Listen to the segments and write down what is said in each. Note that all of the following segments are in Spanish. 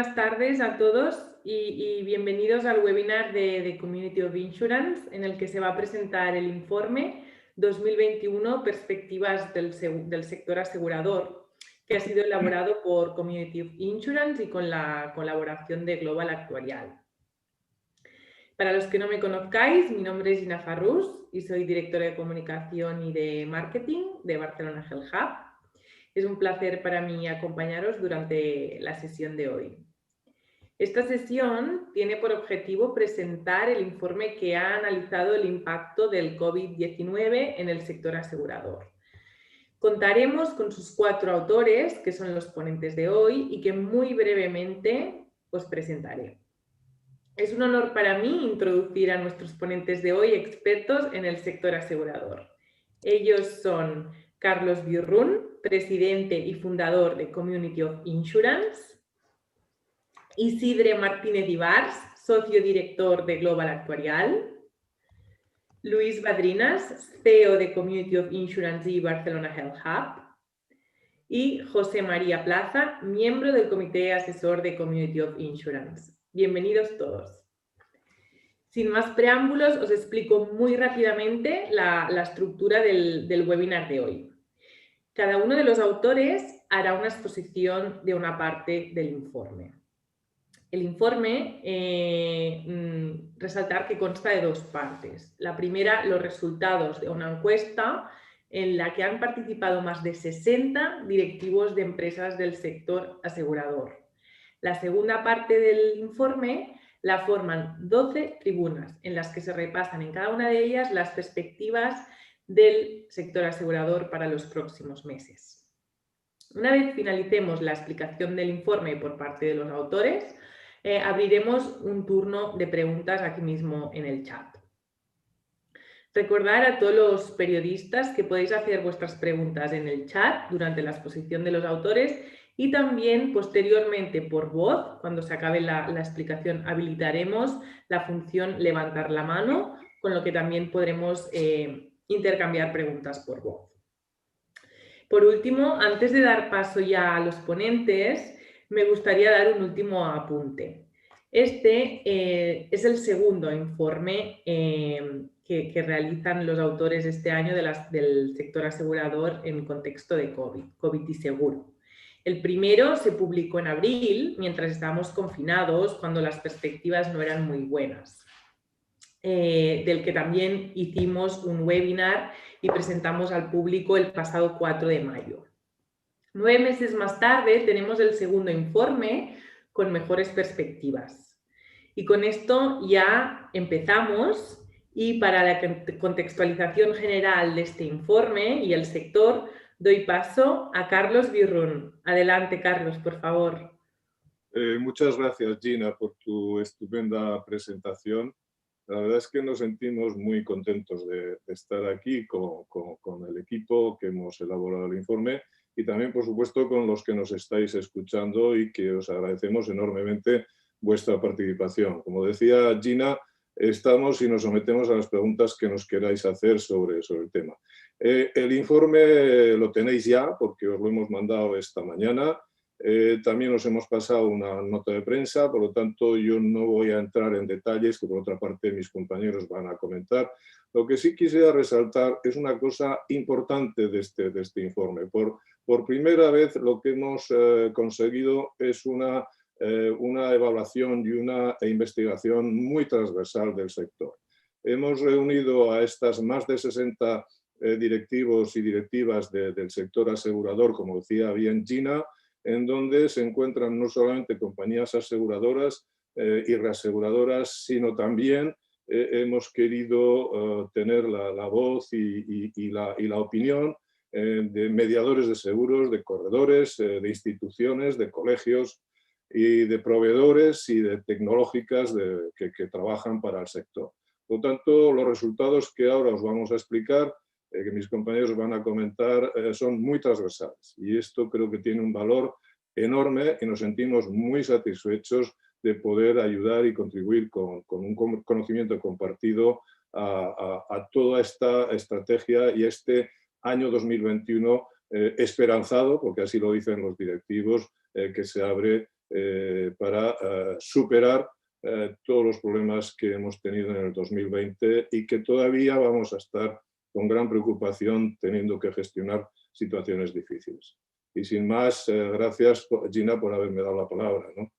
Buenas tardes a todos y bienvenidos al webinar de Community of Insurance, en el que se va a presentar el informe 2021 Perspectivas del sector asegurador, que ha sido elaborado por Community of Insurance y con la colaboración de Global Actuarial. Para los que no me conozcáis, mi nombre es Gina Farrús y soy directora de comunicación y de marketing de Barcelona Health Hub. Es un placer para mí acompañaros durante la sesión de hoy. Esta sesión tiene por objetivo presentar el informe que ha analizado el impacto del COVID-19 en el sector asegurador. Contaremos con sus 4 autores, que son los ponentes de hoy, y que muy brevemente os presentaré. Es un honor para mí introducir a nuestros ponentes de hoy, expertos en el sector asegurador. Ellos son Carlos Biurrun, presidente y fundador de Community of Insurance; Isidre Martínez Ibars, socio director de Global Actuarial; Luis Badrinas, CEO de Community of Insurance y Barcelona Health Hub; y José María Plaza, miembro del Comité Asesor de Community of Insurance. Bienvenidos todos. Sin más preámbulos, os explico muy rápidamente la estructura del webinar de hoy. Cada uno de los autores hará una exposición de una parte del informe. El informe, resaltar que consta de 2 partes. La primera, los resultados de una encuesta en la que han participado más de 60 directivos de empresas del sector asegurador. La segunda parte del informe la forman 12 tribunas en las que se repasan en cada una de ellas las perspectivas del sector asegurador para los próximos meses. Una vez finalicemos la explicación del informe por parte de los autores, abriremos un turno de preguntas aquí mismo en el chat. Recordar a todos los periodistas que podéis hacer vuestras preguntas en el chat durante la exposición de los autores y también posteriormente por voz. Cuando se acabe la explicación, habilitaremos la función levantar la mano, con lo que también podremos intercambiar preguntas por voz. Por último, antes de dar paso ya a los ponentes, me gustaría dar un último apunte. Este es el segundo informe que realizan los autores este año del sector asegurador en contexto de COVID y seguro. El primero se publicó en abril, mientras estábamos confinados, cuando las perspectivas no eran muy buenas. Del que también hicimos un webinar y presentamos al público el pasado 4 de mayo. 9 meses más tarde tenemos el segundo informe con mejores perspectivas. Y con esto ya empezamos, y para la contextualización general de este informe y el sector, doy paso a Carlos Biurrun. Adelante, Carlos, por favor. Muchas gracias, Gina, por tu estupenda presentación. La verdad es que nos sentimos muy contentos de estar aquí con el equipo que hemos elaborado el informe y también, por supuesto, con los que nos estáis escuchando y que os agradecemos enormemente vuestra participación. Como decía Gina, estamos y nos sometemos a las preguntas que nos queráis hacer sobre el tema. El informe lo tenéis ya porque os lo hemos mandado esta mañana. También os hemos pasado una nota de prensa, por lo tanto yo no voy a entrar en detalles que por otra parte mis compañeros van a comentar. Lo que sí quisiera resaltar es una cosa importante de este informe. Por primera vez lo que hemos conseguido es una evaluación y una investigación muy transversal del sector. Hemos reunido a estas más de 60 directivos y directivas del sector asegurador, como decía bien Gina, en donde se encuentran no solamente compañías aseguradoras y reaseguradoras, sino también hemos querido tener la voz y la opinión de mediadores de seguros, de corredores, de instituciones, de colegios y de proveedores y de tecnológicas que trabajan para el sector. Por lo tanto, los resultados que ahora os vamos a explicar, que mis compañeros van a comentar, son muy transversales y esto creo que tiene un valor enorme y nos sentimos muy satisfechos de poder ayudar y contribuir con un conocimiento compartido a toda esta estrategia y este año 2021 esperanzado, porque así lo dicen los directivos, que se abre para superar todos los problemas que hemos tenido en el 2020 y que todavía vamos a estar con gran preocupación teniendo que gestionar situaciones difíciles. Y sin más, gracias, Gina, por haberme dado la palabra, ¿no?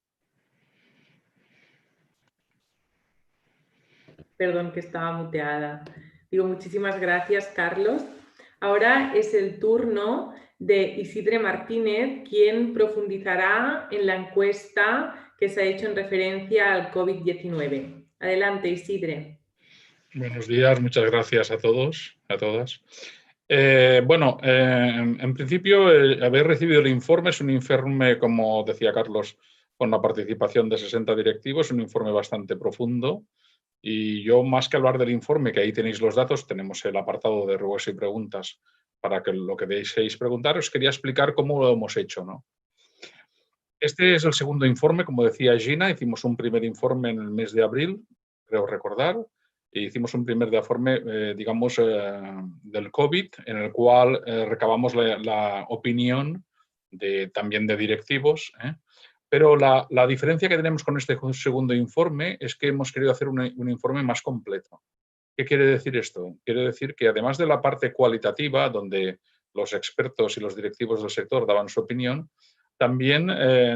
Perdón, que estaba muteada. Digo, muchísimas gracias, Carlos. Ahora es el turno de Isidre Martínez, quien profundizará en la encuesta que se ha hecho en referencia al COVID-19. Adelante, Isidre. Buenos días, muchas gracias a todos, a todas. En principio, haber recibido el informe es un informe, como decía Carlos, con la participación de 60 directivos, un informe bastante profundo. Y yo, más que hablar del informe, que ahí tenéis los datos, tenemos el apartado de ruegos y preguntas para que lo que deseéis preguntar, os quería explicar cómo lo hemos hecho, ¿no? Este es el segundo informe, como decía Gina, hicimos un primer informe en el mes de abril, creo recordar, e hicimos un primer informe, del COVID, en el cual recabamos la opinión también de directivos, Pero la diferencia que tenemos con este segundo informe es que hemos querido hacer un informe más completo. ¿Qué quiere decir esto? Quiere decir que además de la parte cualitativa, donde los expertos y los directivos del sector daban su opinión, también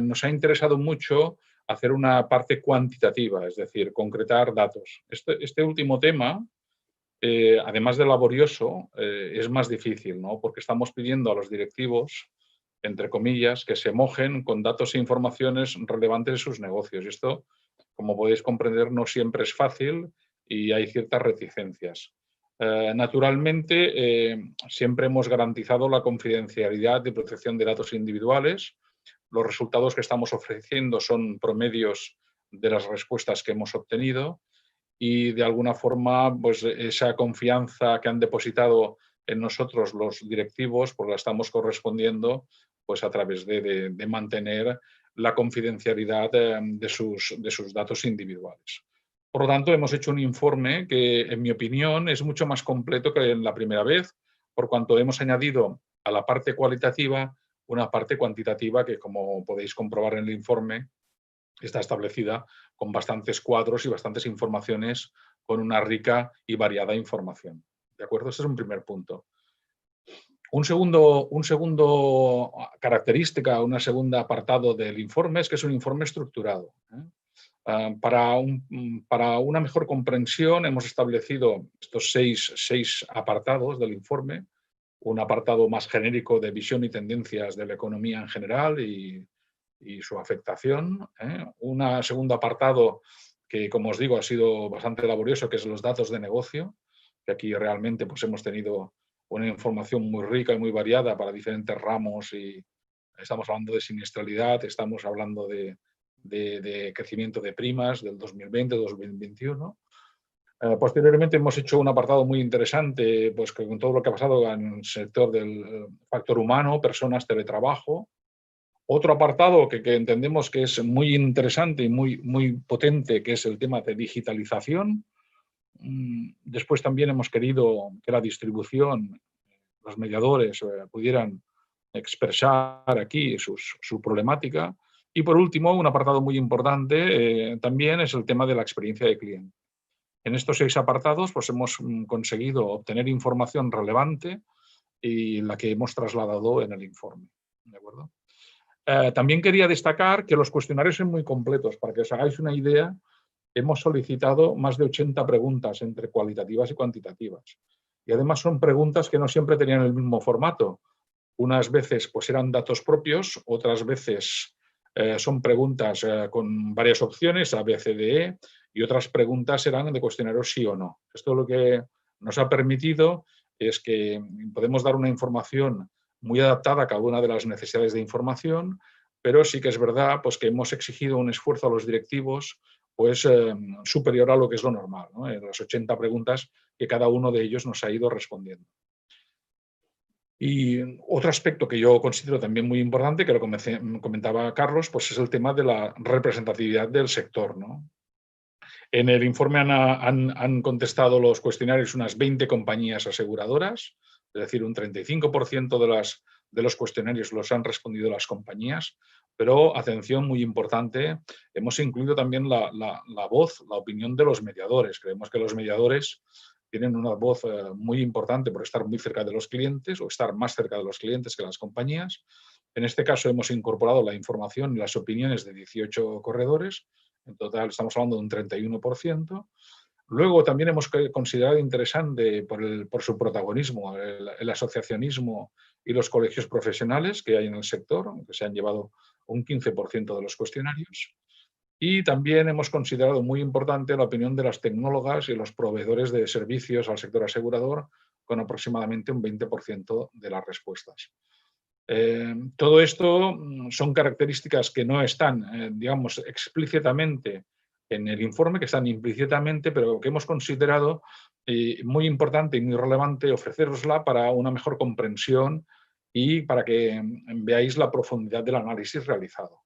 nos ha interesado mucho hacer una parte cuantitativa, es decir, concretar datos. Este último tema, además de laborioso, es más difícil, ¿no? Porque estamos pidiendo a los directivos, entre comillas, que se mojen con datos e informaciones relevantes de sus negocios. Y esto, como podéis comprender, no siempre es fácil y hay ciertas reticencias. Naturalmente, siempre hemos garantizado la confidencialidad y protección de datos individuales. Los resultados que estamos ofreciendo son promedios de las respuestas que hemos obtenido y, de alguna forma, pues esa confianza que han depositado en nosotros los directivos, pues la estamos correspondiendo pues a través de mantener la confidencialidad de sus datos individuales. Por lo tanto, hemos hecho un informe que, en mi opinión, es mucho más completo que en la primera vez, por cuanto hemos añadido a la parte cualitativa una parte cuantitativa que, como podéis comprobar en el informe, está establecida con bastantes cuadros y bastantes informaciones, con una rica y variada información. ¿De acuerdo? Ese es un primer punto. Un segundo característica, un segundo apartado del informe es que es un informe estructurado. Para una mejor comprensión hemos establecido estos seis apartados del informe. Un apartado más genérico de visión y tendencias de la economía en general y su afectación. Un segundo apartado que, como os digo, ha sido bastante laborioso, que es los datos de negocio, que aquí realmente pues, hemos tenido una información muy rica y muy variada para diferentes ramos y estamos hablando de siniestralidad, estamos hablando de crecimiento de primas del 2020-2021. Posteriormente hemos hecho un apartado muy interesante pues, con todo lo que ha pasado en el sector del factor humano, personas, teletrabajo. Otro apartado que entendemos que es muy interesante y muy potente, que es el tema de digitalización. Después también hemos querido que la distribución, los mediadores, pudieran expresar aquí su problemática. Y por último, un apartado muy importante también es el tema de la experiencia de cliente. En estos 6 apartados pues, hemos conseguido obtener información relevante y la que hemos trasladado en el informe. ¿De acuerdo? También quería destacar que los cuestionarios son muy completos. Para que os hagáis una idea, hemos solicitado más de 80 preguntas entre cualitativas y cuantitativas. Y además son preguntas que no siempre tenían el mismo formato. Unas veces pues, eran datos propios, otras veces son preguntas con varias opciones, A, B, C, D, E, y otras preguntas eran de cuestionarios sí o no. Esto lo que nos ha permitido es que podemos dar una información muy adaptada a cada una de las necesidades de información, pero sí que es verdad pues, que hemos exigido un esfuerzo a los directivos pues, superior a lo que es lo normal, ¿no? En las 80 preguntas que cada uno de ellos nos ha ido respondiendo. Y otro aspecto que yo considero también muy importante, que lo comentaba Carlos, pues es el tema de la representatividad del sector, ¿no? En el informe han contestado los cuestionarios unas 20 compañías aseguradoras, es decir, un 35% de los cuestionarios los han respondido las compañías. Pero, atención, muy importante, hemos incluido también la voz, la opinión de los mediadores. Creemos que los mediadores tienen una voz muy importante por estar muy cerca de los clientes o estar más cerca de los clientes que las compañías. En este caso hemos incorporado la información y las opiniones de 18 corredores. En total estamos hablando de un 31%. Luego también hemos considerado interesante por su protagonismo el asociacionismo y los colegios profesionales que hay en el sector, que se han llevado un 15% de los cuestionarios. Y también hemos considerado muy importante la opinión de las tecnólogas y los proveedores de servicios al sector asegurador, con aproximadamente un 20% de las respuestas. Todo esto son características que no están, digamos, explícitamente en el informe, que están implícitamente, pero que hemos considerado muy importante y muy relevante ofrecerosla para una mejor comprensión y para que veáis la profundidad del análisis realizado.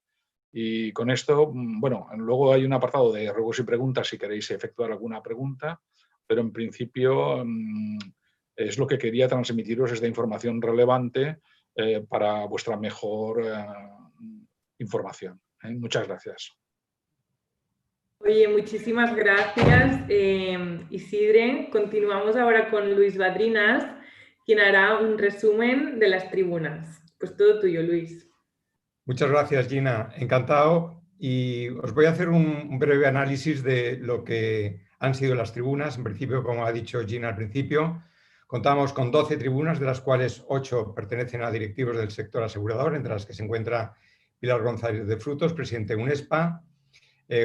Y con esto, bueno, luego hay un apartado de ruegos y preguntas si queréis efectuar alguna pregunta, pero en principio es lo que quería transmitiros, esta información relevante para vuestra mejor información. Muchas gracias. Oye, muchísimas gracias, Isidre. Continuamos ahora con Luis Badrinas, quien hará un resumen de las tribunas. Pues todo tuyo, Luis. Muchas gracias, Gina. Encantado. Y os voy a hacer un breve análisis de lo que han sido las tribunas. En principio, como ha dicho Gina al principio, contamos con 12 tribunas, de las cuales 8 pertenecen a directivos del sector asegurador, entre las que se encuentra Pilar González de Frutos, presidente de UNESPA,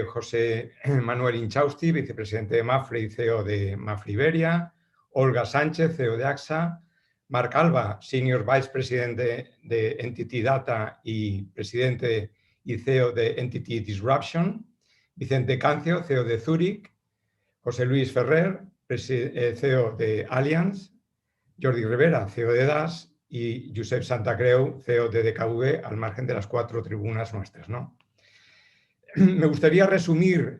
José Manuel Inchausti, vicepresidente de Mafre y CEO de Mafre Iberia, Olga Sánchez, CEO de AXA, Marc Alba, Senior Vice Presidente de Entity Data y presidente y CEO de Entity Disruption, Vicente Cancio, CEO de Zurich, José Luis Ferrer, CEO de Allianz, Jordi Rivera, CEO de DAS y Josep Santacreu, CEO de DKV, al margen de las 4 tribunas nuestras, ¿no? Me gustaría resumir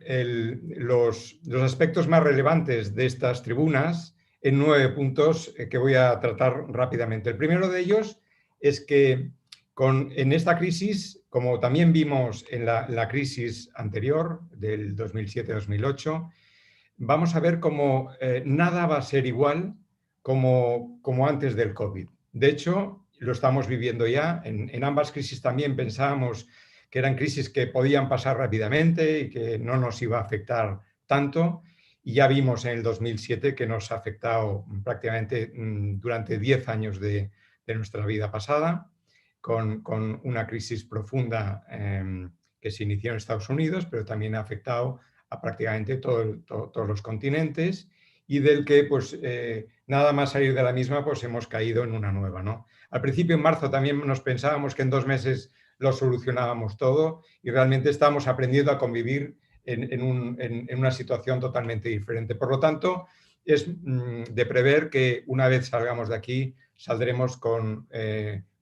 los aspectos más relevantes de estas tribunas en 9 puntos que voy a tratar rápidamente. El primero de ellos es que en esta crisis, como también vimos en la crisis anterior del 2007-2008, vamos a ver cómo nada va a ser igual como antes del COVID. De hecho, lo estamos viviendo ya. En ambas crisis también pensábamos que eran crisis que podían pasar rápidamente y que no nos iba a afectar tanto. Y ya vimos en el 2007 que nos ha afectado prácticamente durante 10 años de nuestra vida pasada, con una crisis profunda que se inició en Estados Unidos, pero también ha afectado a prácticamente todos los continentes y del que pues, nada más salir de la misma pues hemos caído en una nueva, ¿no? Al principio, en marzo, también nos pensábamos que en 2 meses lo solucionábamos todo y realmente estamos aprendiendo a convivir en una situación totalmente diferente. Por lo tanto, es de prever que una vez salgamos de aquí, saldremos con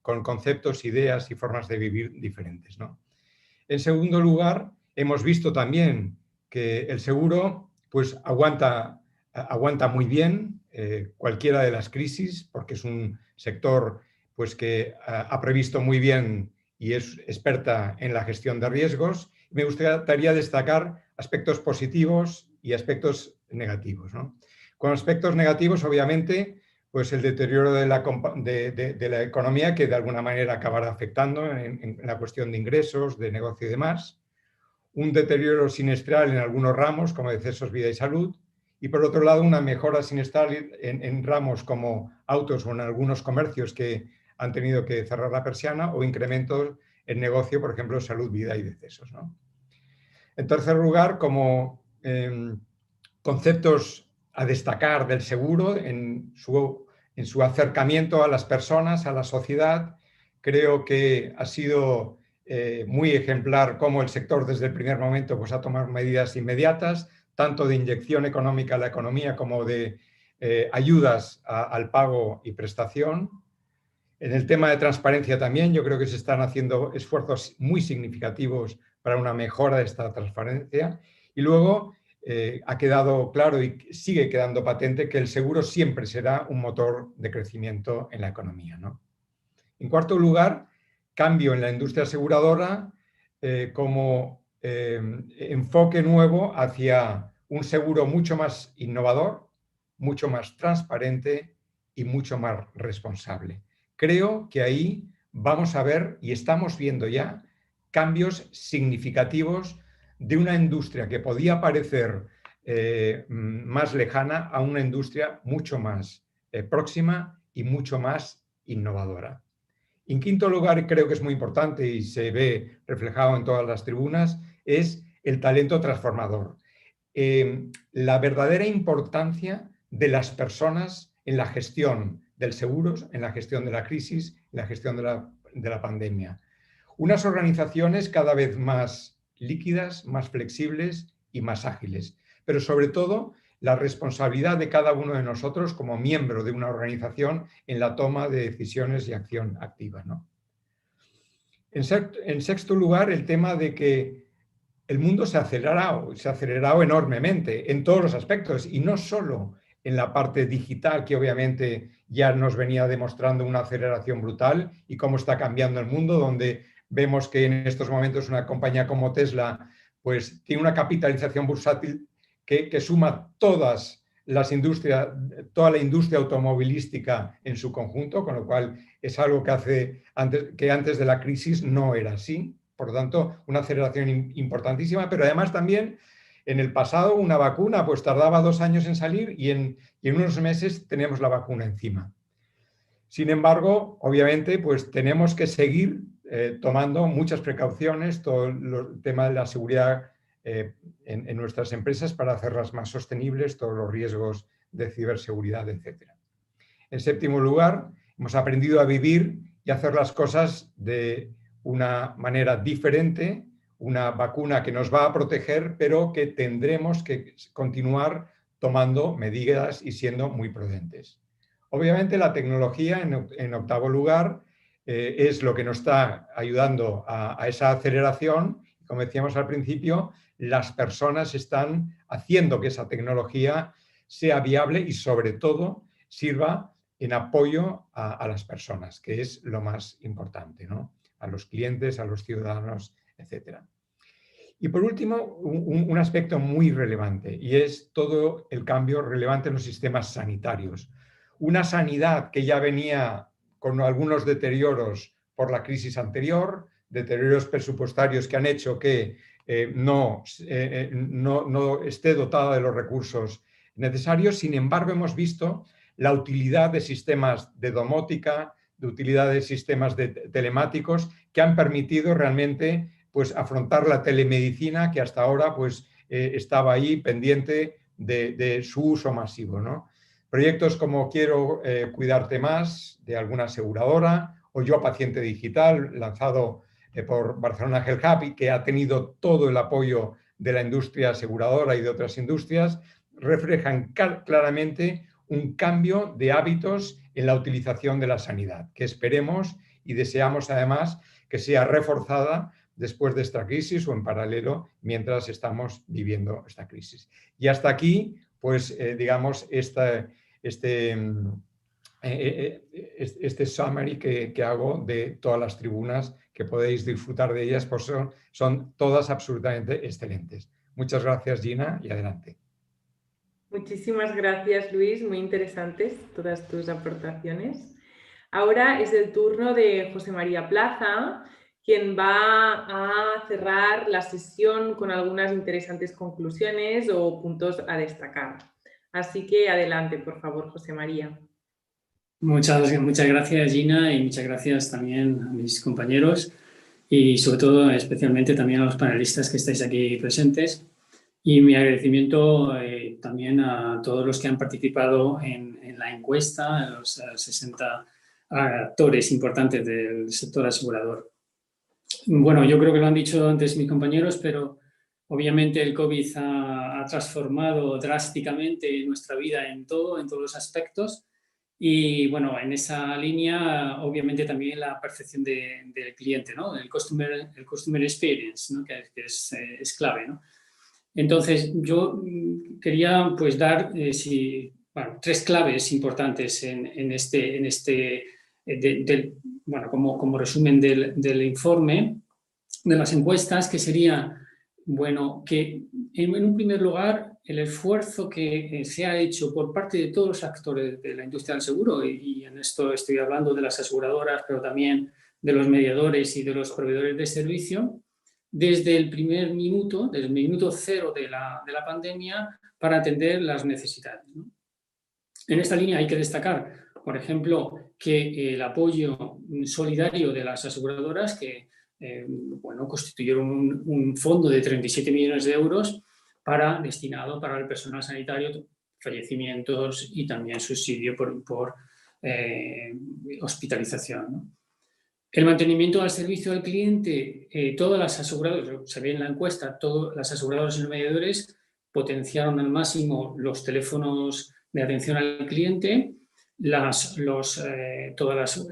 conceptos, ideas y formas de vivir diferentes, ¿no? En segundo lugar, hemos visto también que el seguro pues, aguanta muy bien cualquiera de las crisis, porque es un sector pues, que ha previsto muy bien y es experta en la gestión de riesgos. Me gustaría destacar aspectos positivos y aspectos negativos, ¿no? Con aspectos negativos, obviamente, pues el deterioro de la economía, que de alguna manera acabará afectando en la cuestión de ingresos, de negocio y demás. Un deterioro sinestral en algunos ramos, como decesos, vida y salud. Y por otro lado, una mejora sinestral en ramos como autos o en algunos comercios que han tenido que cerrar la persiana, o incrementos en negocio, por ejemplo, salud, vida y decesos, ¿no? En tercer lugar, como conceptos a destacar del seguro en su acercamiento a las personas, a la sociedad, creo que ha sido muy ejemplar cómo el sector desde el primer momento pues, ha tomado medidas inmediatas, tanto de inyección económica a la economía como de ayudas al pago y prestación. En el tema de transparencia también, yo creo que se están haciendo esfuerzos muy significativos para una mejora de esta transparencia. Y luego ha quedado claro y sigue quedando patente que el seguro siempre será un motor de crecimiento en la economía, ¿no? En cuarto lugar, cambio en la industria aseguradora como enfoque nuevo hacia un seguro mucho más innovador, mucho más transparente y mucho más responsable. Creo que ahí vamos a ver, y estamos viendo ya, cambios significativos de una industria que podía parecer más lejana a una industria mucho más próxima y mucho más innovadora. En quinto lugar, creo que es muy importante y se ve reflejado en todas las tribunas, es el talento transformador. La verdadera importancia de las personas en la gestión del seguros, en la gestión de la crisis, en la gestión de la pandemia. Unas organizaciones cada vez más líquidas, más flexibles y más ágiles, pero sobre todo la responsabilidad de cada uno de nosotros como miembro de una organización en la toma de decisiones y acción activa, ¿no? En sexto lugar, el tema de que el mundo se ha acelerado enormemente en todos los aspectos y no solo en la parte digital, que obviamente ya nos venía demostrando una aceleración brutal y cómo está cambiando el mundo, donde vemos que en estos momentos una compañía como Tesla pues tiene una capitalización bursátil que suma toda la industria automovilística en su conjunto, con lo cual es algo que antes de la crisis no era así. Por lo tanto, una aceleración importantísima, pero además también en el pasado una vacuna pues tardaba 2 años en salir y en unos meses tenemos la vacuna encima. Sin embargo, obviamente, pues tenemos que seguir tomando muchas precauciones, todo el tema de la seguridad en nuestras empresas para hacerlas más sostenibles, todos los riesgos de ciberseguridad, etc. En séptimo lugar, hemos aprendido a vivir y hacer las cosas de una manera diferente, una vacuna que nos va a proteger, pero que tendremos que continuar tomando medidas y siendo muy prudentes. Obviamente la tecnología, en octavo lugar, es lo que nos está ayudando a esa aceleración. Como decíamos al principio, las personas están haciendo que esa tecnología sea viable y sobre todo sirva en apoyo a las personas, que es lo más importante, ¿no? A los clientes, a los ciudadanos, etc. Y por último, un aspecto muy relevante y es todo el cambio relevante en los sistemas sanitarios. Una sanidad que ya venía con algunos deterioros por la crisis anterior, deterioros presupuestarios que han hecho que no esté dotada de los recursos necesarios. Sin embargo, hemos visto la utilidad de sistemas de domótica, de utilidad de sistemas telemáticos que han permitido realmente pues, afrontar la telemedicina que hasta ahora pues, estaba ahí pendiente de su uso masivo, ¿no? Proyectos como Quiero cuidarte más, de alguna aseguradora, o Yo Paciente Digital, lanzado por Barcelona Health Hub, que ha tenido todo el apoyo de la industria aseguradora y de otras industrias, reflejan claramente un cambio de hábitos en la utilización de la sanidad, que esperemos y deseamos además que sea reforzada después de esta crisis o en paralelo mientras estamos viviendo esta crisis. Y hasta aquí, pues, digamos, este summary que hago de todas las tribunas, que podéis disfrutar de ellas, pues son todas absolutamente excelentes. Muchas gracias, Gina, y adelante. Muchísimas gracias, Luis. Muy interesantes todas tus aportaciones. Ahora es el turno de José María Plaza, quien va a cerrar la sesión con algunas interesantes conclusiones o puntos a destacar. Así que adelante, por favor, José María. Muchas gracias, Gina, y muchas gracias también a mis compañeros y sobre todo, especialmente también a los panelistas que estáis aquí presentes. Y mi agradecimiento también a todos los que han participado en la encuesta, a los 60 actores importantes del sector asegurador. Bueno, yo creo que lo han dicho antes mis compañeros, pero obviamente el COVID ha transformado drásticamente nuestra vida en todos los aspectos. Y bueno, en esa línea, obviamente también la percepción del cliente, ¿no? El customer experience, ¿no? que es clave, ¿no? Entonces, yo quería pues dar 3 claves importantes en este bueno, como resumen del informe, de las encuestas, que sería, bueno, que en un primer lugar el esfuerzo que se ha hecho por parte de todos los actores de la industria del seguro, y en esto estoy hablando de las aseguradoras, pero también de los mediadores y de los proveedores de servicio, desde el primer minuto, desde el minuto cero de la pandemia, para atender las necesidades, ¿no? En esta línea hay que destacar, por ejemplo, que el apoyo solidario de las aseguradoras, que bueno, constituyeron un fondo de 37 millones de euros destinado para el personal sanitario, fallecimientos y también subsidio por hospitalización, ¿no? El mantenimiento del servicio al cliente, todas las aseguradoras, se ve en la encuesta, todas las aseguradoras y los mediadores potenciaron al máximo los teléfonos de atención al cliente, todas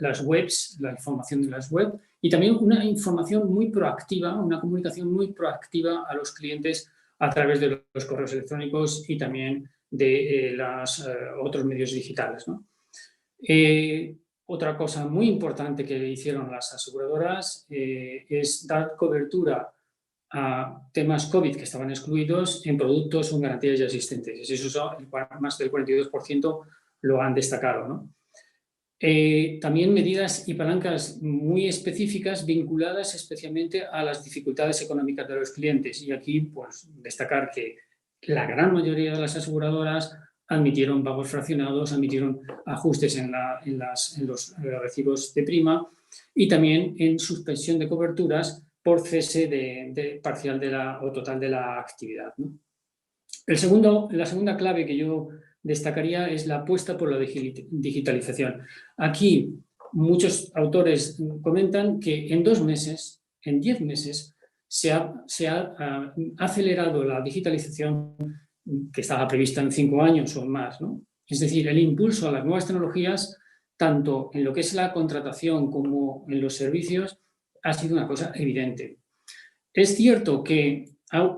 las webs, la información de las webs, y también una información muy proactiva, una comunicación muy proactiva a los clientes a través de los correos electrónicos y también de los otros medios digitales, ¿no? Otra cosa muy importante que hicieron las aseguradoras es dar cobertura a temas COVID que estaban excluidos en productos con garantías ya existentes. Eso más del 42% lo han destacado, ¿no? También medidas y palancas muy específicas vinculadas especialmente a las dificultades económicas de los clientes. Y aquí, pues, destacar que la gran mayoría de las aseguradoras admitieron pagos fraccionados, admitieron ajustes en los recibos de prima y también en suspensión de coberturas por cese parcial o total de la actividad, ¿no? La segunda clave que yo destacaría es la apuesta por la digitalización. Aquí muchos autores comentan que en 2 meses, en 10 meses, se ha acelerado la digitalización que estaba prevista en 5 años o más, ¿no? Es decir, el impulso a las nuevas tecnologías, tanto en lo que es la contratación como en los servicios, ha sido una cosa evidente. Es cierto que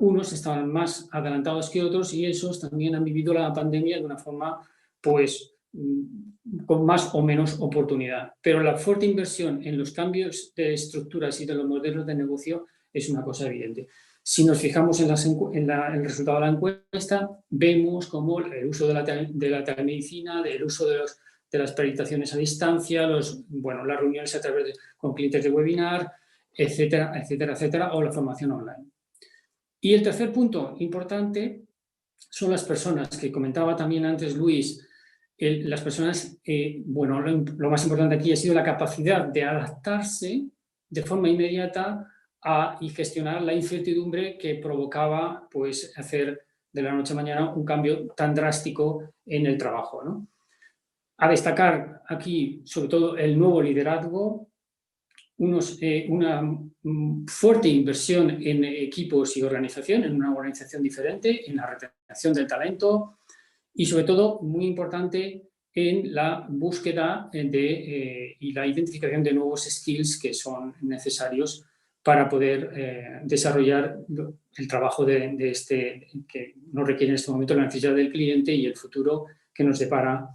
unos estaban más adelantados que otros y esos también han vivido la pandemia de una forma, pues, con más o menos oportunidad. Pero la fuerte inversión en los cambios de estructuras y de los modelos de negocio es una cosa evidente. Si nos fijamos en el resultado de la encuesta, vemos como el uso de la telemedicina, el uso de las peritaciones a distancia, las reuniones con clientes de webinar, etcétera, etcétera, etcétera, o la formación online. Y el tercer punto importante son las personas, que comentaba también antes Luis. Las personas, lo más importante aquí ha sido la capacidad de adaptarse de forma inmediata y gestionar la incertidumbre que provocaba, pues, hacer de la noche a mañana un cambio tan drástico en el trabajo, ¿no? A destacar aquí, sobre todo, el nuevo liderazgo, una fuerte inversión en equipos y organización, en una organización diferente, en la retención del talento y, sobre todo, muy importante, en la búsqueda y la identificación de nuevos skills que son necesarios para poder desarrollar el trabajo que nos requiere en este momento la necesidad del cliente y el futuro que nos depara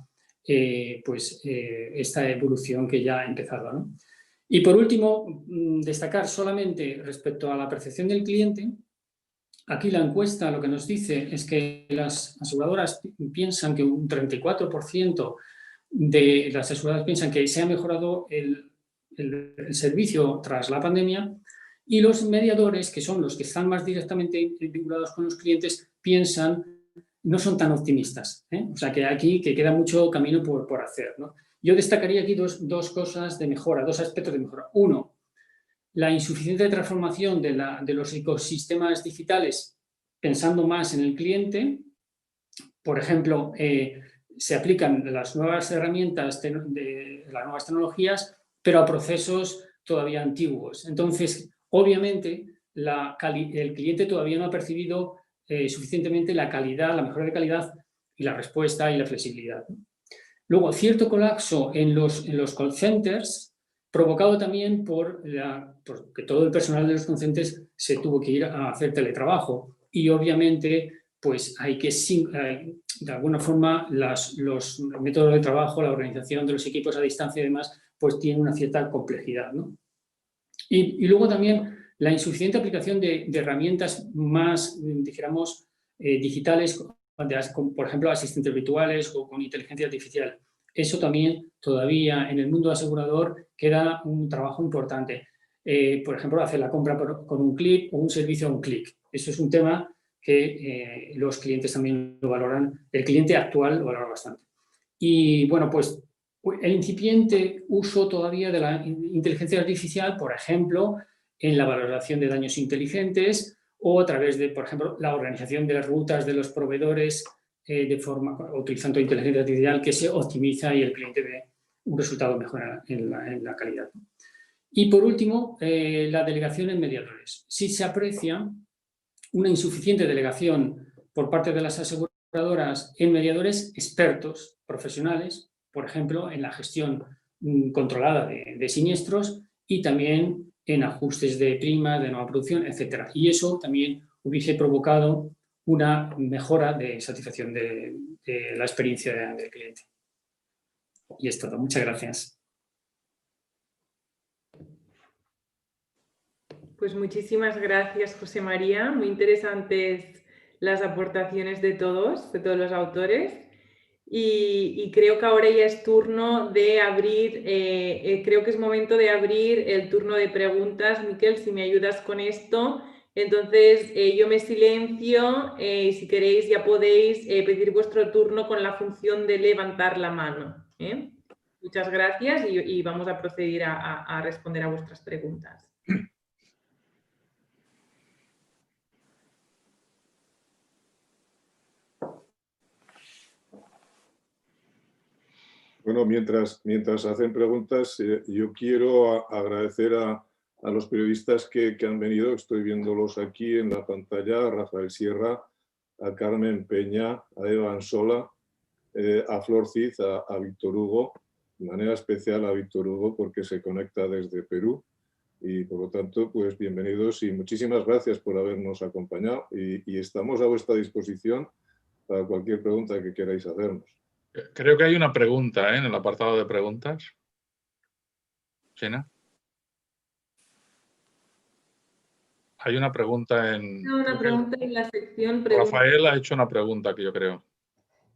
esta evolución que ya ha empezado, ¿no? Y por último, destacar solamente respecto a la percepción del cliente. Aquí la encuesta lo que nos dice es que las aseguradoras piensan que un 34% de las aseguradoras piensan que se ha mejorado el servicio tras la pandemia, y los mediadores, que son los que están más directamente vinculados con los clientes, no son tan optimistas, ¿eh? O sea que aquí queda mucho camino por hacer, ¿no? Yo destacaría aquí dos cosas de mejora, 2 aspectos de mejora. Uno, la insuficiente transformación de los ecosistemas digitales pensando más en el cliente. Por ejemplo, se aplican las nuevas herramientas de las nuevas tecnologías, pero a procesos todavía antiguos. Entonces, obviamente, el cliente todavía no ha percibido suficientemente la mejora de calidad y la respuesta y la flexibilidad, ¿no? Luego, cierto colapso en los call centers, provocado también porque todo el personal de los call centers se tuvo que ir a hacer teletrabajo, y obviamente pues hay que, de alguna forma, los métodos de trabajo, la organización de los equipos a distancia y demás, pues tiene una cierta complejidad, ¿no? Y luego también la insuficiente aplicación de herramientas más, dijéramos, digitales, por ejemplo, asistentes virtuales o con inteligencia artificial. Eso también todavía en el mundo asegurador queda un trabajo importante. Por ejemplo, hacer la compra con un clic o un servicio a un clic. Eso es un tema que los clientes también lo valoran, el cliente actual lo valora bastante. Y bueno, pues el incipiente uso todavía de la inteligencia artificial, por ejemplo, en la valoración de daños inteligentes o a través de, por ejemplo, la organización de las rutas de los proveedores utilizando inteligencia artificial que se optimiza y el cliente ve un resultado mejor en la calidad. Y por último, la delegación en mediadores. Si se aprecia una insuficiente delegación por parte de las aseguradoras en mediadores expertos, profesionales, por ejemplo, en la gestión controlada de siniestros y también en ajustes de primas, de nueva producción, etc. Y eso también hubiese provocado una mejora de satisfacción de la experiencia del cliente. Y es todo. Muchas gracias. Pues muchísimas gracias, José María. Muy interesantes las aportaciones de todos los autores. Y creo que ahora ya es turno de abrir, creo que es momento de abrir el turno de preguntas. Miquel, si me ayudas con esto. Entonces, yo me silencio y si queréis ya podéis pedir vuestro turno con la función de levantar la mano. Muchas gracias y vamos a proceder a responder a vuestras preguntas. Bueno, mientras hacen preguntas, yo quiero agradecer a los periodistas que han venido, estoy viéndolos aquí en la pantalla, a Rafael Sierra, a Carmen Peña, a Eva Ansola, a Flor Cid, a Víctor Hugo, de manera especial a Víctor Hugo porque se conecta desde Perú y por lo tanto, pues bienvenidos y muchísimas gracias por habernos acompañado y estamos a vuestra disposición para cualquier pregunta que queráis hacernos. Creo que hay una pregunta en el apartado de preguntas. ¿Gina? Hay una pregunta en... Una pregunta en la sección preguntas. Rafael ha hecho una pregunta que yo creo.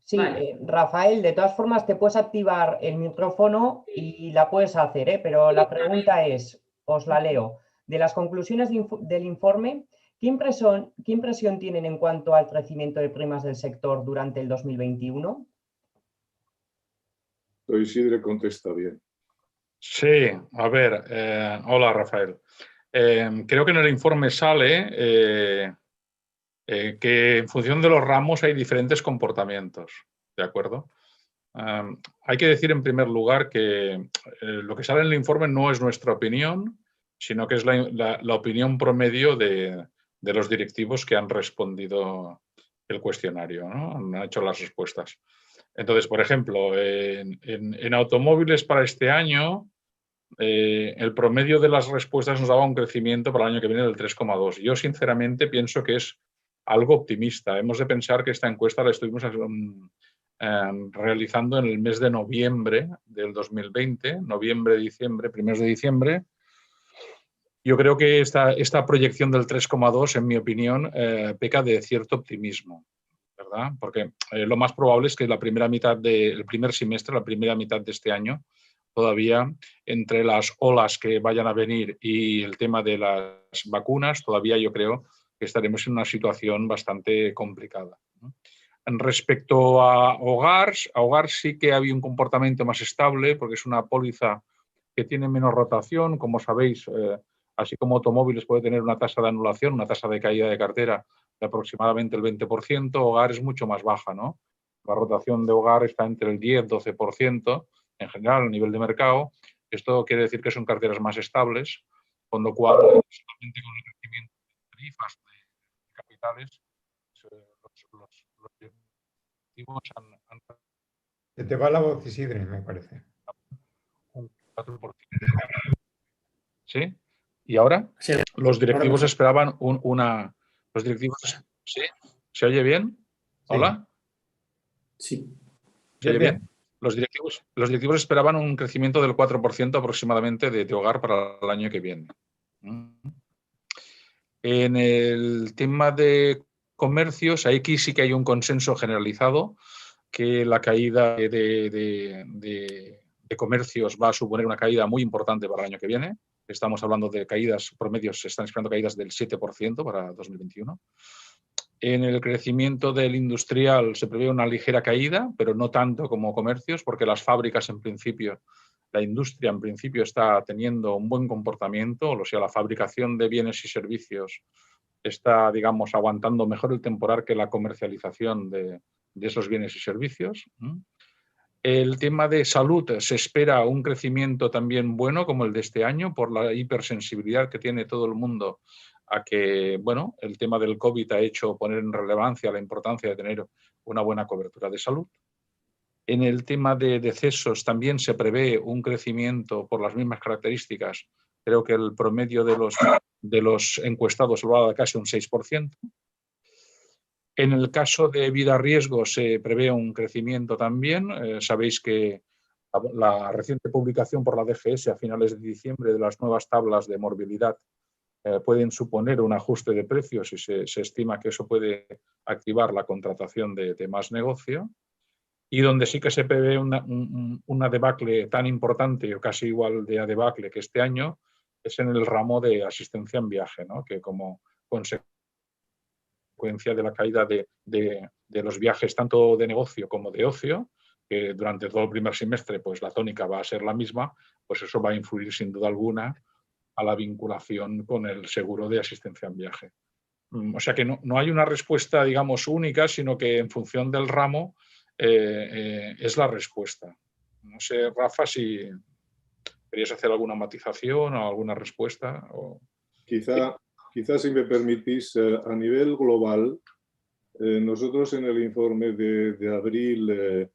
Sí, vale. Rafael, de todas formas te puedes activar el micrófono y la puedes hacer, pero la pregunta es, os la leo, de las conclusiones del informe, ¿qué impresión tienen en cuanto al crecimiento de primas del sector durante el 2021? Isidre contesta bien. Sí, a ver, hola Rafael. Creo que en el informe sale que en función de los ramos hay diferentes comportamientos, ¿de acuerdo? Hay que decir en primer lugar que lo que sale en el informe no es nuestra opinión, sino que es la opinión promedio de los directivos que han respondido el cuestionario, ¿no? Han hecho las respuestas. Entonces, por ejemplo, en automóviles para este año, el promedio de las respuestas nos daba un crecimiento para el año que viene del 3,2. Yo, sinceramente, pienso que es algo optimista. Hemos de pensar que esta encuesta la estuvimos realizando en el mes de noviembre del 2020, noviembre, diciembre, primeros de diciembre. Yo creo que esta proyección del 3,2, en mi opinión, peca de cierto optimismo, ¿verdad? Porque lo más probable es que el primer semestre, la primera mitad de este año, todavía entre las olas que vayan a venir y el tema de las vacunas, todavía yo creo que estaremos en una situación bastante complicada, ¿no? Respecto a hogar sí que había un comportamiento más estable porque es una póliza que tiene menos rotación, como sabéis, así como automóviles puede tener una tasa de anulación, una tasa de caída de cartera de aproximadamente el 20%, hogar es mucho más baja, ¿no? La rotación de hogar está entre el 10-12%, en general a nivel de mercado. Esto quiere decir que son carteras más estables, con lo cual, solamente con el crecimiento de tarifas de capitales, los directivos han... Se te va la voz, Isidre, me parece. Un 4%. ¿Sí? ¿Y ahora? Sí. Los directivos esperaban una... Los directivos... ¿Sí? ¿Se oye bien? ¿Hola? Sí. ¿Se oye bien? Los directivos esperaban un crecimiento del 4% aproximadamente de hogar para el año que viene. En el tema de comercios, aquí sí que hay un consenso generalizado que la caída de comercios va a suponer una caída muy importante para el año que viene. Estamos hablando de caídas promedios, se están esperando caídas del 7% para 2021. En el crecimiento del industrial se prevé una ligera caída, pero no tanto como comercios, porque las fábricas en principio, la industria en principio está teniendo un buen comportamiento, o sea, la fabricación de bienes y servicios está, digamos, aguantando mejor el temporal que la comercialización de esos bienes y servicios. El tema de salud se espera un crecimiento también bueno como el de este año por la hipersensibilidad que tiene todo el mundo a que, bueno, el tema del COVID ha hecho poner en relevancia la importancia de tener una buena cobertura de salud. En el tema de decesos también se prevé un crecimiento por las mismas características. Creo que el promedio de los encuestados lo va a dar casi un 6%. En el caso de vida a riesgo se prevé un crecimiento también. Sabéis que la reciente publicación por la DGS a finales de diciembre de las nuevas tablas de morbilidad pueden suponer un ajuste de precios y se estima que eso puede activar la contratación de más negocio. Y donde sí que se prevé una debacle tan importante o casi igual de debacle que este año es en el ramo de asistencia en viaje, ¿no? Que como consecuencia de la caída de los viajes tanto de negocio como de ocio, que durante todo el primer semestre pues la tónica va a ser la misma, pues eso va a influir sin duda alguna a la vinculación con el seguro de asistencia en viaje. O sea que no hay una respuesta, digamos, única, sino que en función del ramo es la respuesta. No sé, Rafa, si querías hacer alguna matización o alguna respuesta. Quizá si me permitís, a nivel global, nosotros en el informe de abril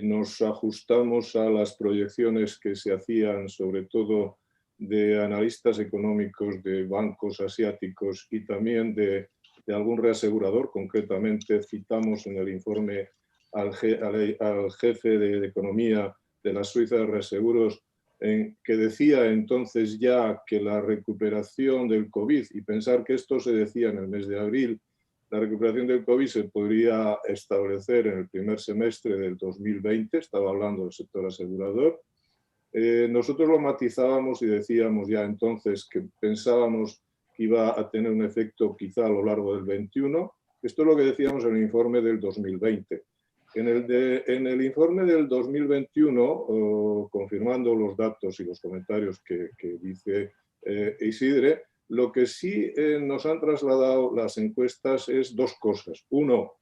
nos ajustamos a las proyecciones que se hacían, sobre todo de analistas económicos de bancos asiáticos y también de algún reasegurador. Concretamente citamos en el informe al jefe de economía de la Suiza de Reaseguros, que decía entonces ya que la recuperación del COVID, y pensar que esto se decía en el mes de abril, la recuperación del COVID se podría establecer en el primer semestre del 2020, estaba hablando del sector asegurador. Nosotros lo matizábamos y decíamos ya entonces que pensábamos que iba a tener un efecto quizá a lo largo del 21. Esto es lo que decíamos en el informe del 2020. En el informe del 2021, confirmando los datos y los comentarios que dice Isidre, lo que sí nos han trasladado las encuestas es dos cosas. Uno,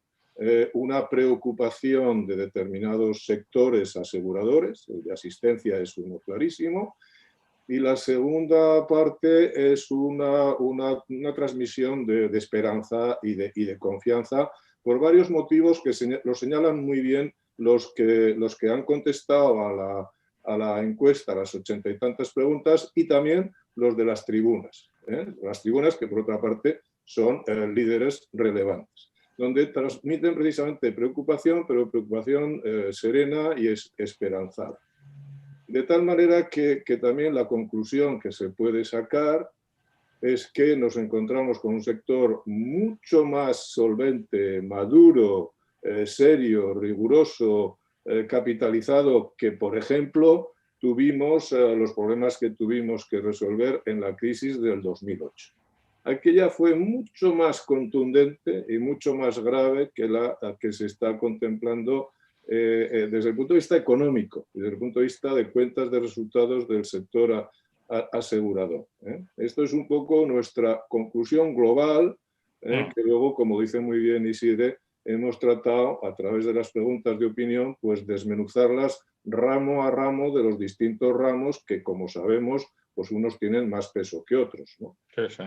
una preocupación de determinados sectores aseguradores, el de asistencia es uno clarísimo, y la segunda parte es una transmisión de esperanza y de confianza por varios motivos que lo señalan muy bien los que han contestado a la encuesta, a las 80 y tantas preguntas, y también los de las tribunas. Las tribunas que por otra parte son líderes relevantes, donde transmiten precisamente preocupación, pero preocupación serena y esperanzada. De tal manera que también la conclusión que se puede sacar es que nos encontramos con un sector mucho más solvente, maduro, serio, riguroso, capitalizado, que por ejemplo tuvimos los problemas que tuvimos que resolver en la crisis del 2008. Aquella fue mucho más contundente y mucho más grave que la que se está contemplando desde el punto de vista económico, desde el punto de vista de cuentas de resultados del sector asegurador. Esto es un poco nuestra conclusión global, que luego, como dice muy bien Isidre, hemos tratado a través de las preguntas de opinión, pues desmenuzarlas ramo a ramo de los distintos ramos que, como sabemos, pues unos tienen más peso que otros, ¿no? Sí, sí.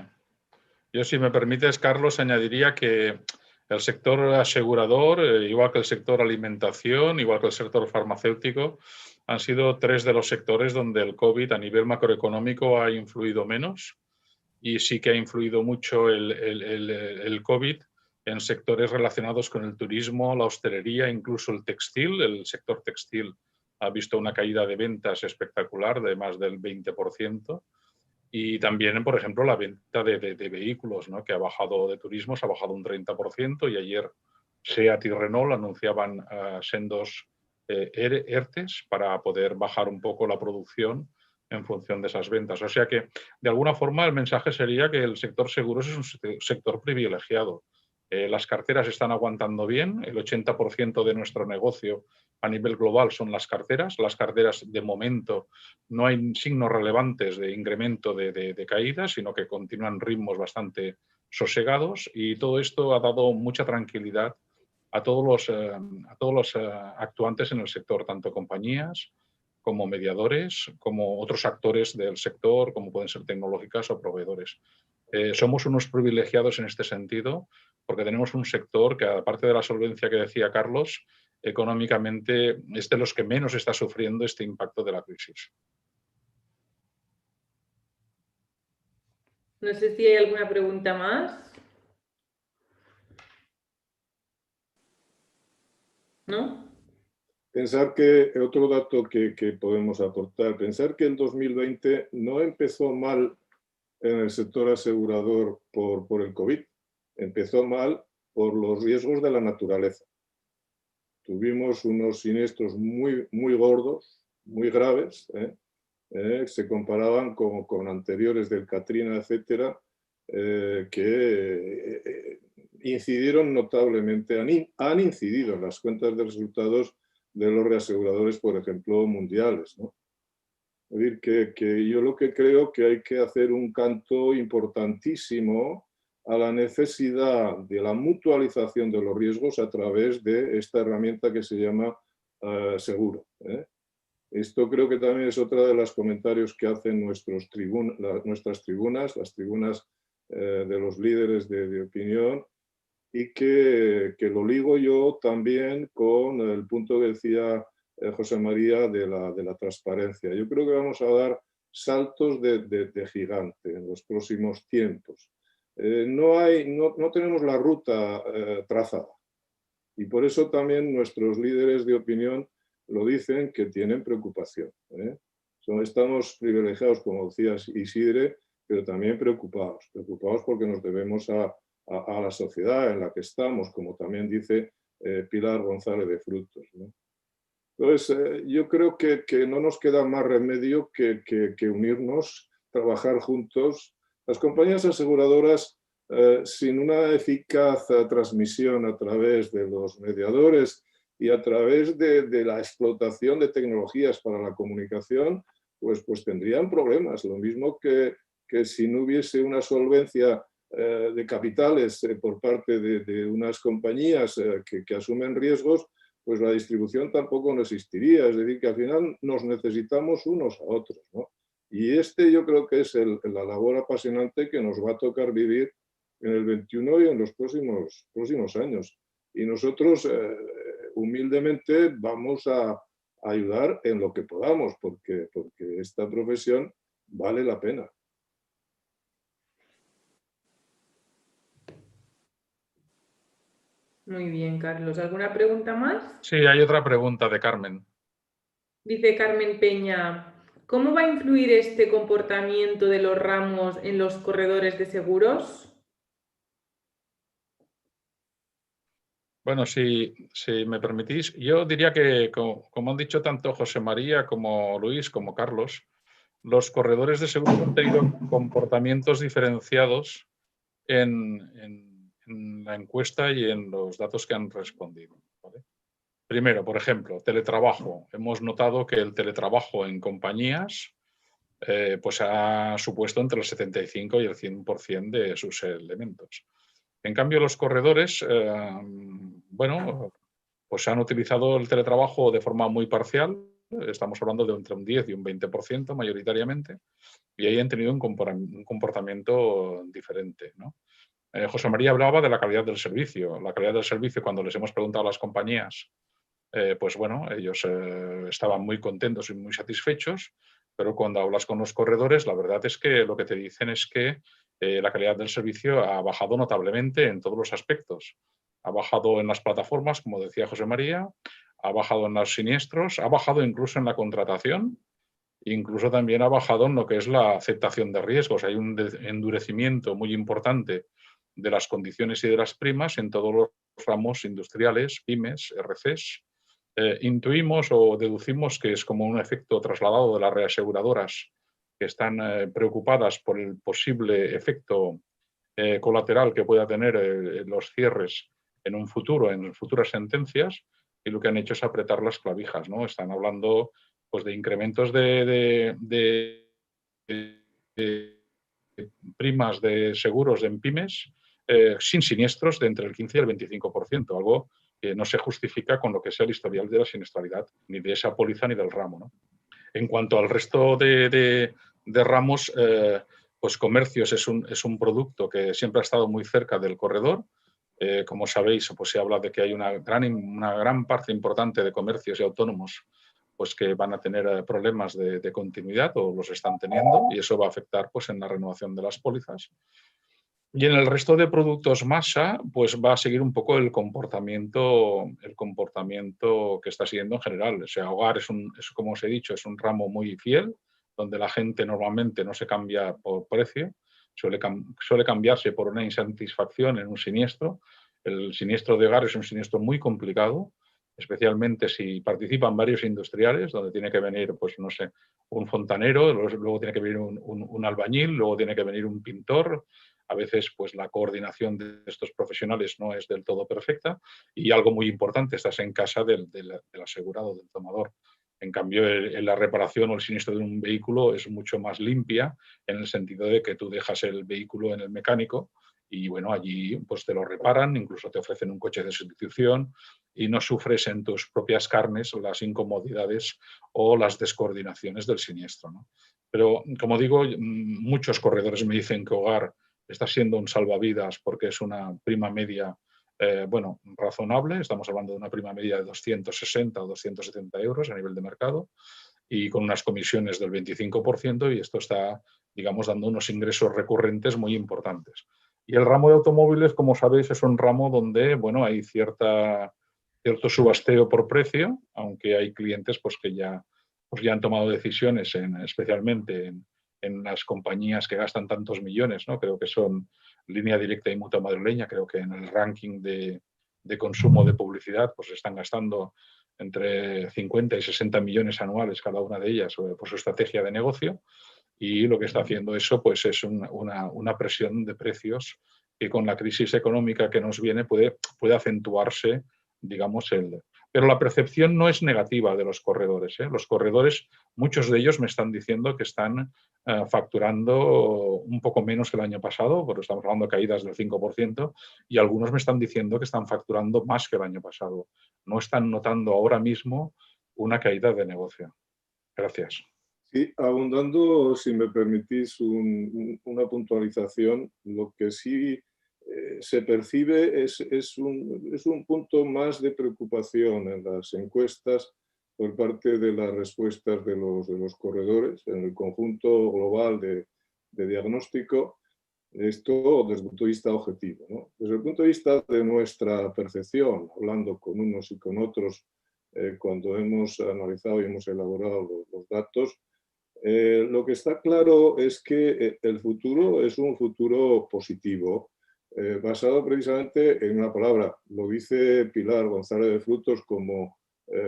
Yo, si me permites, Carlos, añadiría que el sector asegurador, igual que el sector alimentación, igual que el sector farmacéutico, han sido tres de los sectores donde el COVID a nivel macroeconómico ha influido menos, y sí que ha influido mucho el COVID en sectores relacionados con el turismo, la hostelería, incluso el textil. El sector textil ha visto una caída de ventas espectacular de más del 20%. Y también, por ejemplo, la venta de vehículos, ¿no? Que ha bajado, de turismos ha bajado un 30%, y ayer SEAT y Renault anunciaban sendos ERTEs para poder bajar un poco la producción en función de esas ventas. O sea que, de alguna forma, el mensaje sería que el sector seguros es un sector privilegiado. Las carteras están aguantando bien. El 80% de nuestro negocio a nivel global son las carteras. Las carteras, de momento, no hay signos relevantes de incremento de caídas, sino que continúan ritmos bastante sosegados, y todo esto ha dado mucha tranquilidad a todos los actuantes en el sector, tanto compañías como mediadores, como otros actores del sector, como pueden ser tecnológicas o proveedores. Somos unos privilegiados en este sentido, porque tenemos un sector que, aparte de la solvencia que decía Carlos, económicamente es de los que menos está sufriendo este impacto de la crisis. No sé si hay alguna pregunta más. ¿No? Pensar que, otro dato que podemos aportar, pensar que el 2020 no empezó mal en el sector asegurador por el COVID, empezó mal por los riesgos de la naturaleza. Tuvimos unos siniestros muy gordos, muy graves, se comparaban con anteriores del Katrina, etcétera, que incidieron notablemente, han incidido en las cuentas de resultados de los reaseguradores, por ejemplo, mundiales, ¿no? Es decir, que yo lo que creo que hay que hacer un canto importantísimo a la necesidad de la mutualización de los riesgos a través de esta herramienta que se llama seguro. Esto creo que también es otra de los comentarios que hacen nuestras tribunas, las tribunas de los líderes de opinión, y que lo ligo yo también con el punto que decía José María de la transparencia. Yo creo que vamos a dar saltos de gigante en los próximos tiempos. No tenemos la ruta trazada, y por eso también nuestros líderes de opinión lo dicen, que tienen preocupación. Estamos privilegiados, como decía Isidre, pero también preocupados porque nos debemos a la sociedad en la que estamos, como también dice Pilar González de Frutos, ¿no? Entonces, yo creo que no nos queda más remedio que unirnos, trabajar juntos. Las compañías aseguradoras, sin una eficaz transmisión a través de los mediadores y a través de la explotación de tecnologías para la comunicación, pues tendrían problemas. Lo mismo que si no hubiese una solvencia de capitales por parte de unas compañías que asumen riesgos, pues la distribución tampoco no existiría. Es decir, que al final nos necesitamos unos a otros, ¿no? Y yo creo que es la labor apasionante que nos va a tocar vivir en el 21 y en los próximos años. Y nosotros, humildemente, vamos a ayudar en lo que podamos, porque esta profesión vale la pena. Muy bien, Carlos. ¿Alguna pregunta más? Sí, hay otra pregunta de Carmen. Dice Carmen Peña, ¿cómo va a influir este comportamiento de los ramos en los corredores de seguros? Bueno, si me permitís, yo diría que, como han dicho tanto José María como Luis como Carlos, los corredores de seguros han tenido comportamientos diferenciados en la encuesta y en los datos que han respondido, ¿vale? Primero, por ejemplo, teletrabajo. Hemos notado que el teletrabajo en compañías pues ha supuesto entre el 75 y el 100% de sus elementos. En cambio, los corredores, bueno, pues han utilizado el teletrabajo de forma muy parcial. Estamos hablando de entre un 10 y un 20% mayoritariamente, y ahí han tenido un comportamiento diferente, ¿no? José María hablaba de la calidad del servicio. La calidad del servicio, cuando les hemos preguntado a las compañías, pues bueno, ellos estaban muy contentos y muy satisfechos, pero cuando hablas con los corredores, la verdad es que lo que te dicen es que la calidad del servicio ha bajado notablemente en todos los aspectos. Ha bajado en las plataformas, como decía José María, ha bajado en los siniestros, ha bajado incluso en la contratación, incluso también ha bajado en lo que es la aceptación de riesgos. Hay un endurecimiento muy importante de las condiciones y de las primas en todos los ramos industriales, pymes, RCs. Intuimos o deducimos que es como un efecto trasladado de las reaseguradoras que están preocupadas por el posible efecto colateral que pueda tener los cierres en un futuro, en futuras sentencias, y lo que han hecho es apretar las clavijas, ¿no? Están hablando pues, de incrementos de primas de seguros en pymes sin siniestros de entre el 15 y el 25%, algo que no se justifica con lo que sea el historial de la siniestralidad, ni de esa póliza ni del ramo, ¿no? En cuanto al resto de ramos, pues comercios es un producto que siempre ha estado muy cerca del corredor. Como sabéis, pues se habla de que hay una gran parte importante de comercios y autónomos pues que van a tener problemas de continuidad o los están teniendo, y eso va a afectar pues, en la renovación de las pólizas. Y en el resto de productos masa, pues va a seguir un poco el comportamiento que está siguiendo en general. O sea, hogar es como os he dicho, es un ramo muy fiel, donde la gente normalmente no se cambia por precio, suele cambiarse por una insatisfacción en un siniestro. El siniestro de hogar es un siniestro muy complicado, especialmente si participan varios industriales, donde tiene que venir, pues no sé, un fontanero, luego tiene que venir un albañil, luego tiene que venir un pintor. A veces pues, la coordinación de estos profesionales no es del todo perfecta, y algo muy importante, estás en casa del asegurado, del tomador. En cambio, en la reparación o el siniestro de un vehículo es mucho más limpia, en el sentido de que tú dejas el vehículo en el mecánico y bueno, allí pues, te lo reparan, incluso te ofrecen un coche de sustitución y no sufres en tus propias carnes las incomodidades o las descoordinaciones del siniestro, ¿no? Pero, como digo, muchos corredores me dicen que hogar está siendo un salvavidas porque es una prima media bueno, razonable. Estamos hablando de una prima media de 260 o 270 euros a nivel de mercado y con unas comisiones del 25%, y esto está, digamos, dando unos ingresos recurrentes muy importantes. Y el ramo de automóviles, como sabéis, es un ramo donde, bueno, hay cierto subasteo por precio, aunque hay clientes pues, que ya han tomado decisiones, especialmente en las compañías que gastan tantos millones, ¿no? Creo que son Línea Directa y Mutua Madrileña, creo que en el ranking de consumo de publicidad pues están gastando entre 50 y 60 millones anuales cada una de ellas por su estrategia de negocio, y lo que está haciendo eso pues es una presión de precios que con la crisis económica que nos viene puede acentuarse, digamos, pero la percepción no es negativa de los corredores, ¿eh? Los corredores, muchos de ellos me están diciendo que están facturando un poco menos que el año pasado, porque estamos hablando de caídas del 5%, y algunos me están diciendo que están facturando más que el año pasado. No están notando ahora mismo una caída de negocio. Gracias. Sí, abundando, si me permitís, una puntualización, lo que sí se percibe es un punto más de preocupación en las encuestas por parte de las respuestas de los corredores en el conjunto global de diagnóstico, esto desde el punto de vista objetivo, ¿no? Desde el punto de vista de nuestra percepción, hablando con unos y con otros, cuando hemos analizado y hemos elaborado los datos, lo que está claro es que el futuro es un futuro positivo, basado precisamente en una palabra. Lo dice Pilar González de Frutos como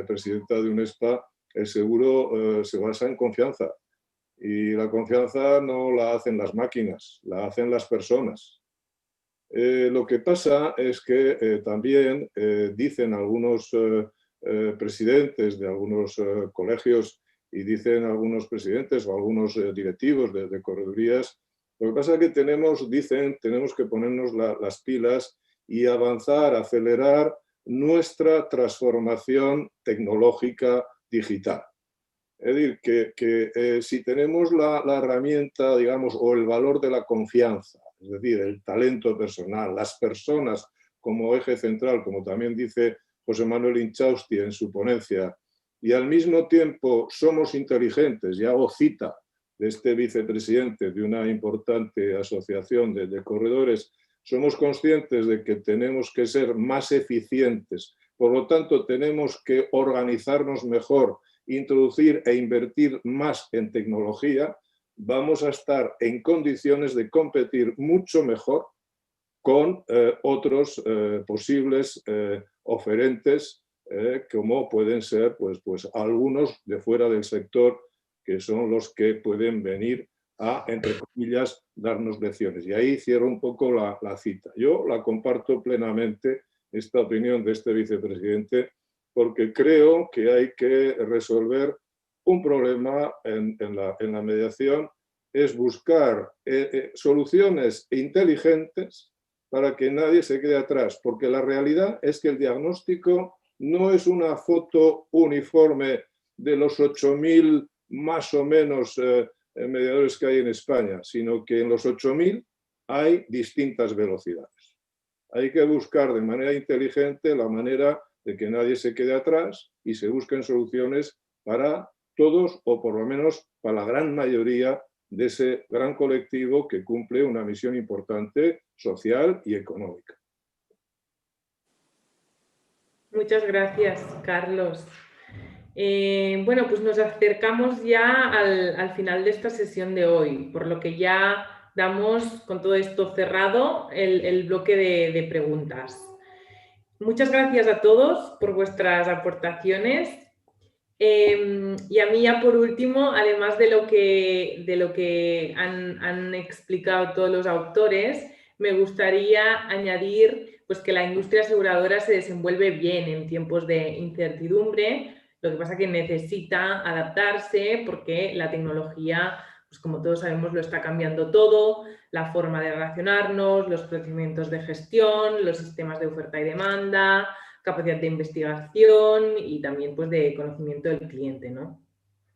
presidenta de UNESPA: el seguro se basa en confianza. Y la confianza no la hacen las máquinas, la hacen las personas. Lo que pasa es que también dicen algunos presidentes de algunos colegios, y dicen algunos presidentes o algunos directivos de corredurías, lo que pasa es que tenemos que ponernos las pilas y avanzar, acelerar nuestra transformación tecnológica digital. Es decir, que si tenemos la herramienta, digamos, o el valor de la confianza, es decir, el talento personal, las personas como eje central, como también dice José Manuel Inchausti en su ponencia, y al mismo tiempo somos inteligentes, y hago cita de este vicepresidente de una importante asociación de corredores, somos conscientes de que tenemos que ser más eficientes, por lo tanto tenemos que organizarnos mejor, introducir e invertir más en tecnología, vamos a estar en condiciones de competir mucho mejor con otros posibles oferentes, como pueden ser pues algunos de fuera del sector, que son los que pueden venir a, entre comillas, darnos lecciones. Y ahí cierro un poco la cita. Yo la comparto plenamente, esta opinión de este vicepresidente, porque creo que hay que resolver un problema en la mediación, es buscar soluciones inteligentes para que nadie se quede atrás, porque la realidad es que el diagnóstico no es una foto uniforme de los 8.000 más o menos mediadores que hay en España, sino que en los 8.000 hay distintas velocidades. Hay que buscar de manera inteligente la manera de que nadie se quede atrás y se busquen soluciones para todos, o por lo menos para la gran mayoría de ese gran colectivo que cumple una misión importante social y económica. Muchas gracias, Carlos. Bueno, pues nos acercamos ya al final de esta sesión de hoy, por lo que ya damos con todo esto cerrado el bloque de preguntas. Muchas gracias a todos por vuestras aportaciones. Y a mí ya por último, además de lo que han explicado todos los autores, me gustaría añadir pues, que la industria aseguradora se desenvuelve bien en tiempos de incertidumbre. Lo que pasa es que necesita adaptarse porque la tecnología, pues como todos sabemos, lo está cambiando todo, la forma de relacionarnos, los procedimientos de gestión, los sistemas de oferta y demanda, capacidad de investigación y también pues, de conocimiento del cliente, ¿no?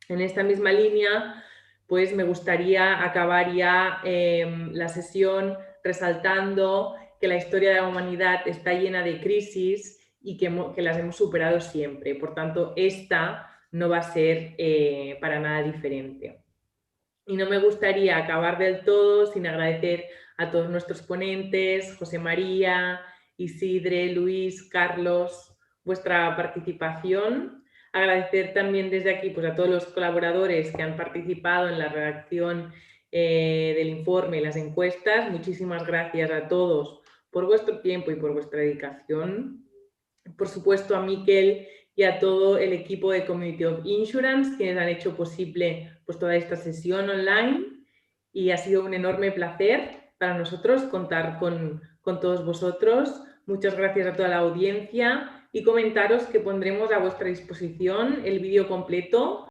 En esta misma línea, pues me gustaría acabar ya la sesión resaltando que la historia de la humanidad está llena de crisis y que las hemos superado siempre. Por tanto, esta no va a ser para nada diferente. Y no me gustaría acabar del todo sin agradecer a todos nuestros ponentes, José María, Isidre, Luis, Carlos, vuestra participación. Agradecer también desde aquí pues, a todos los colaboradores que han participado en la redacción del informe y las encuestas. Muchísimas gracias a todos por vuestro tiempo y por vuestra dedicación. Por supuesto a Miquel y a todo el equipo de Community of Insurance, quienes han hecho posible pues, toda esta sesión online, y ha sido un enorme placer para nosotros contar con todos vosotros. Muchas gracias a toda la audiencia y comentaros que pondremos a vuestra disposición el vídeo completo